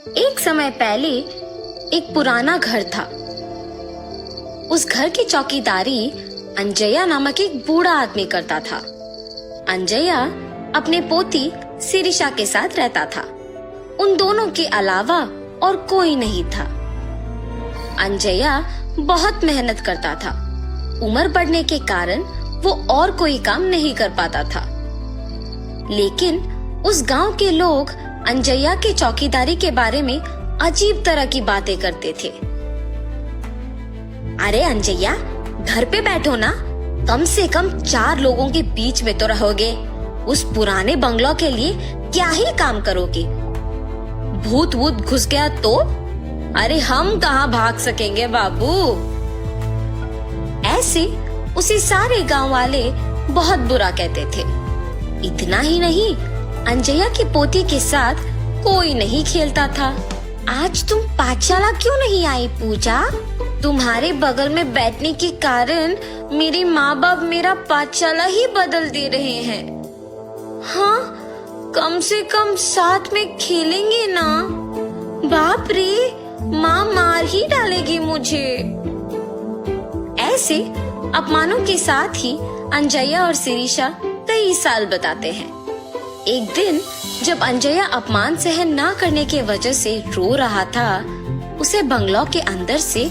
एक समय पहले एक पुराना घर था। उस घर की चौकीदारी अंजया नामक एक बूढ़ा आदमी करता था। अंजया अपने पोती शिरीषा के साथ रहता था। उन दोनों के अलावा और कोई नहीं था। अंजया बहुत मेहनत करता था। उम्र बढ़ने के कारण वो और कोई काम नहीं कर पाता था। लेकिन उस गांव के लोग अंजया के चौकीदारी के बारे में अजीब तरह की बातें करते थे। अरे अंजया, घर पे बैठो ना, कम से कम 4 लोगों के बीच में तो रहोगे। उस पुराने बंगलो के लिए क्या ही काम करोगे? भूत वूत घुस गया तो? अरे हम कहाँ भाग सकेंगे बाबू। ऐसे उसे सारे गांव वाले बहुत बुरा कहते थे। इतना ही नहीं, अंजया की पोती के साथ कोई नहीं खेलता था। आज तुम पाठशाला क्यों नहीं आई पूजा? तुम्हारे बगल में बैठने के कारण मेरे माँ बाप मेरा पाठशाला ही बदल दे रहे हैं। हाँ, कम से कम साथ में खेलेंगे ना। बाप रे, माँ मार ही डालेगी मुझे। ऐसे अपमानों के साथ ही अंजया और शिरीषा कई साल बताते हैं। एक दिन जब अंजया अपमान सहन ना करने के वजह से रो रहा था, उसे बंगलो के अंदर से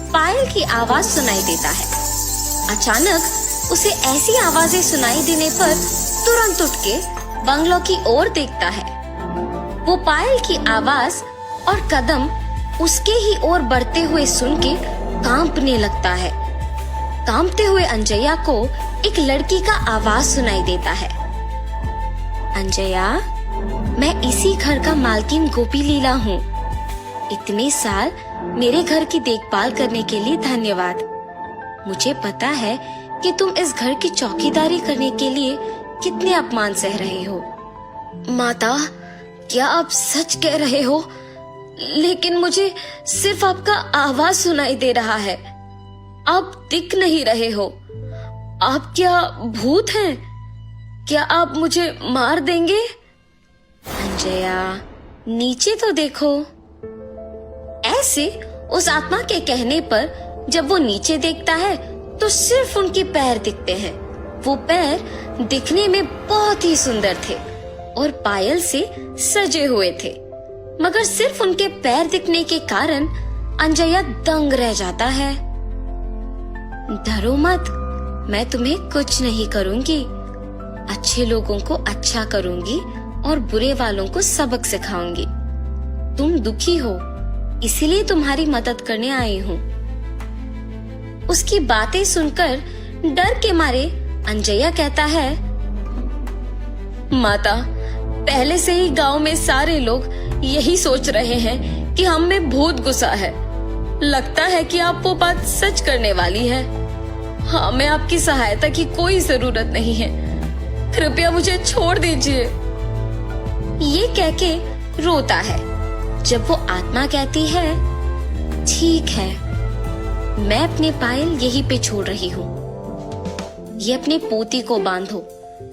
पायल की आवाज सुनाई देता है। अचानक उसे ऐसी आवाजें सुनाई देने पर तुरंत उठ के बंगलो की ओर देखता है। वो पायल की आवाज और कदम उसके ही ओर बढ़ते हुए सुन के कांपने लगता है। कांपते हुए अंजया को एक लड़की का आवाज सुनाई देता है। अंजया, मैं इसी घर का मालकिन गोपी लीला हूँ। इतने साल मेरे घर की देखभाल करने के लिए धन्यवाद। मुझे पता है कि तुम इस घर की चौकीदारी करने के लिए कितने अपमान सह रहे हो। माता, क्या आप सच कह रहे हो? लेकिन मुझे सिर्फ आपका आवाज सुनाई दे रहा है। आप दिख नहीं रहे हो। आप क्या भूत हैं? क्या आप मुझे मार देंगे? अंजया, नीचे तो देखो। ऐसे उस आत्मा के कहने पर जब वो नीचे देखता है तो सिर्फ उनके पैर दिखते हैं। वो पैर दिखने में बहुत ही सुंदर थे और पायल से सजे हुए थे, मगर सिर्फ उनके पैर दिखने के कारण अंजया दंग रह जाता है। डरो मत, मैं तुम्हें कुछ नहीं करूंगी। अच्छे लोगों को अच्छा करूंगी और बुरे वालों को सबक सिखाऊंगी। तुम दुखी हो, इसीलिए तुम्हारी मदद करने आई हूँ। उसकी बातें सुनकर डर के मारे अंजया कहता है, माता, पहले से ही गांव में सारे लोग यही सोच रहे हैं कि हम में भूत घुसा है। लगता है कि आप वो बात सच करने वाली है। हमें आपकी सहायता की कोई जरूरत नहीं है। कृपया मुझे छोड़ दीजिए। ये कह के रोता है। जब वो आत्मा कहती है, ठीक है, मैं अपने पायल यहीं पे छोड़ रही हूँ। ये अपने पोती को बांधो,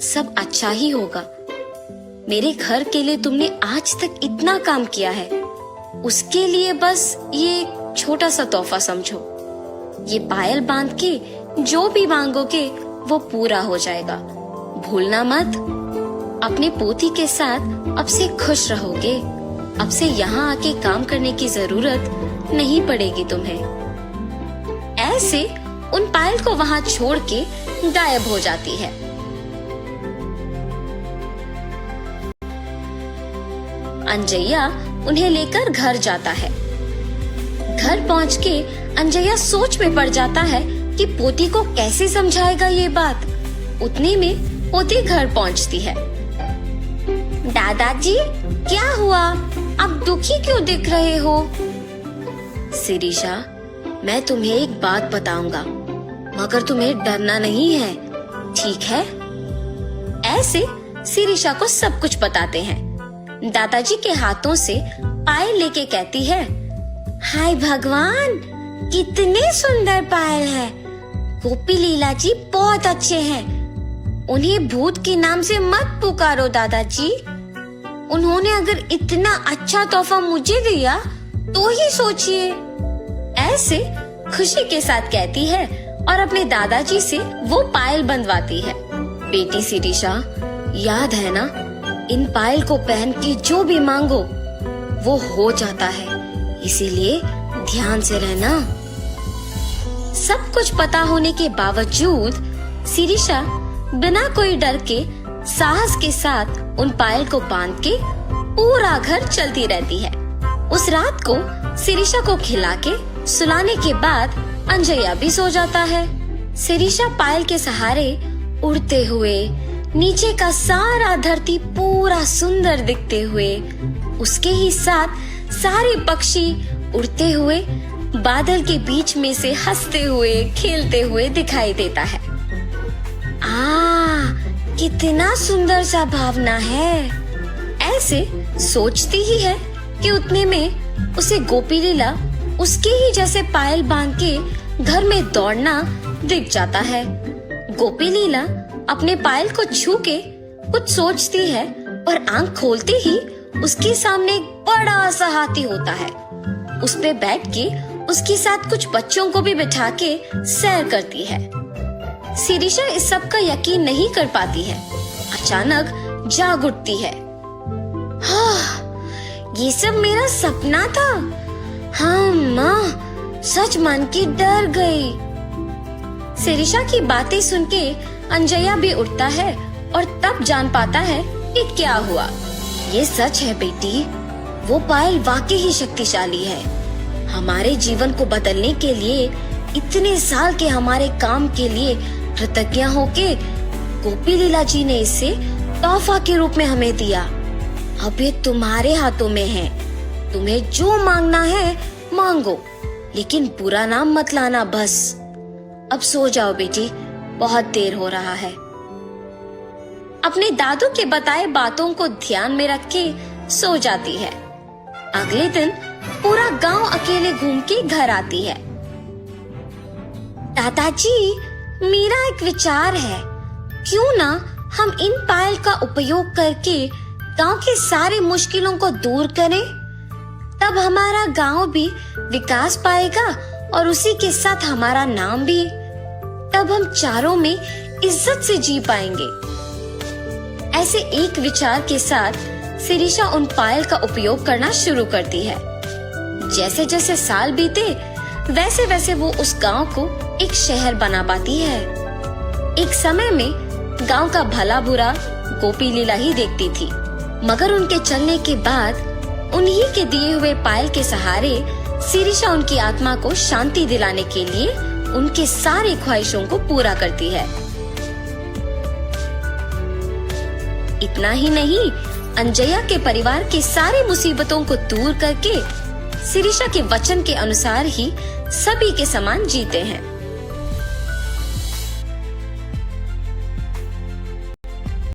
सब अच्छा ही होगा। मेरे घर के लिए तुमने आज तक इतना काम किया है, उसके लिए बस ये छोटा सा तोहफा समझो। ये पायल बांध के जो भी मांगोगे वो पूरा हो जाएगा। भूलना मत। अपने पोती के साथ अब से खुश रहोगे। अब से यहाँ आके काम करने की जरूरत नहीं पड़ेगी तुम्हें। ऐसे उन पायल को वहाँ छोड़ के गायब हो जाती है। अंजया उन्हें लेकर घर जाता है। घर पहुँच के अंजया सोच में पड़ जाता है कि पोती को कैसे समझाएगा ये बात। उतने में पोती घर पहुँचती है। दादाजी, क्या हुआ? आप दुखी क्यों दिख रहे हो? शिरीषा, मैं तुम्हें एक बात बताऊंगा, मगर तुम्हें डरना नहीं है, ठीक है? ऐसे शिरीषा को सब कुछ बताते हैं। दादाजी के हाथों से पायल लेके कहती है, हाय भगवान, कितने सुंदर पायल है। गोपी लीला जी बहुत अच्छे हैं। उन्हें भूत के नाम से मत पुकारो दादाजी। उन्होंने अगर इतना अच्छा तोहफा मुझे दिया तो ही सोचिए। ऐसे खुशी के साथ कहती है और अपने दादाजी से वो पायल बंधवाती है। बेटी शिरीषा, याद है ना, इन पायल को पहन के जो भी मांगो वो हो जाता है, इसीलिए ध्यान से रहना। सब कुछ पता होने के बावजूद शिरीषा बिना कोई डर के साहस के साथ उन पायल को बांध के पूरा घर चलती रहती है। उस रात को शिरीषा को खिला के सुलाने के बाद अंजया भी सो जाता है। शिरीषा पायल के सहारे उड़ते हुए नीचे का सारा धरती पूरा सुंदर दिखते हुए, उसके ही साथ सारे पक्षी उड़ते हुए बादल के बीच में से हंसते हुए खेलते हुए दिखाई देता है। कितना सुंदर सा भावना है। ऐसे सोचती ही है कि उतने में उसे गोपी लीला उसके ही जैसे पायल बांध के घर में दौड़ना दिख जाता है। गोपी लीला अपने पायल को छू के कुछ सोचती है और आंख खोलते ही उसके सामने एक बड़ा सा हाथी होता है। उस पे बैठ के उसके साथ कुछ बच्चों को भी बिठा के सैर करती है। शिरीषा इस सब का यकीन नहीं कर पाती है। अचानक जाग उठती है। ये सब मेरा सपना था। हाँ माँ, सच मान के डर गई। शिरीषा की बातें सुन के अंजया भी उठता है और तब जान पाता है कि क्या हुआ। ये सच है बेटी, वो पायल वाकई ही शक्तिशाली है। हमारे जीवन को बदलने के लिए, इतने साल के हमारे काम के लिए कृतज्ञ होके गोपी लीला जी ने इसे तोहफा के रूप में हमें दिया। अब ये तुम्हारे हाथों में है। तुम्हें जो मांगना है मांगो, लेकिन बुरा नाम मत लाना बस। अब सो जाओ बेटी, बहुत देर हो रहा है। अपने दादू के बताए बातों को ध्यान में रख के सो जाती है। अगले दिन पूरा गांव अकेले घूम के घर आती है। दादाजी, मेरा एक विचार है, क्यों ना हम इन पायल का उपयोग करके गांव के सारे मुश्किलों को दूर करें। तब हमारा गांव भी विकास पाएगा और उसी के साथ हमारा नाम भी। तब हम चारों में इज्जत से जी पाएंगे। ऐसे एक विचार के साथ शिरीषा उन पायल का उपयोग करना शुरू करती है। जैसे जैसे साल बीते वैसे वैसे वो उस गांव को एक शहर बना पाती है। एक समय में गांव का भला बुरा गोपी लीला ही देखती थी, मगर उनके चलने के बाद उन्हीं के दिए हुए पायल के सहारे शिरीषा उनकी आत्मा को शांति दिलाने के लिए उनके सारे ख्वाहिशों को पूरा करती है। इतना ही नहीं, अंजया के परिवार के सारे मुसीबतों को दूर करके शिरीषा के वचन के अनुसार ही सभी के समान जीते हैं।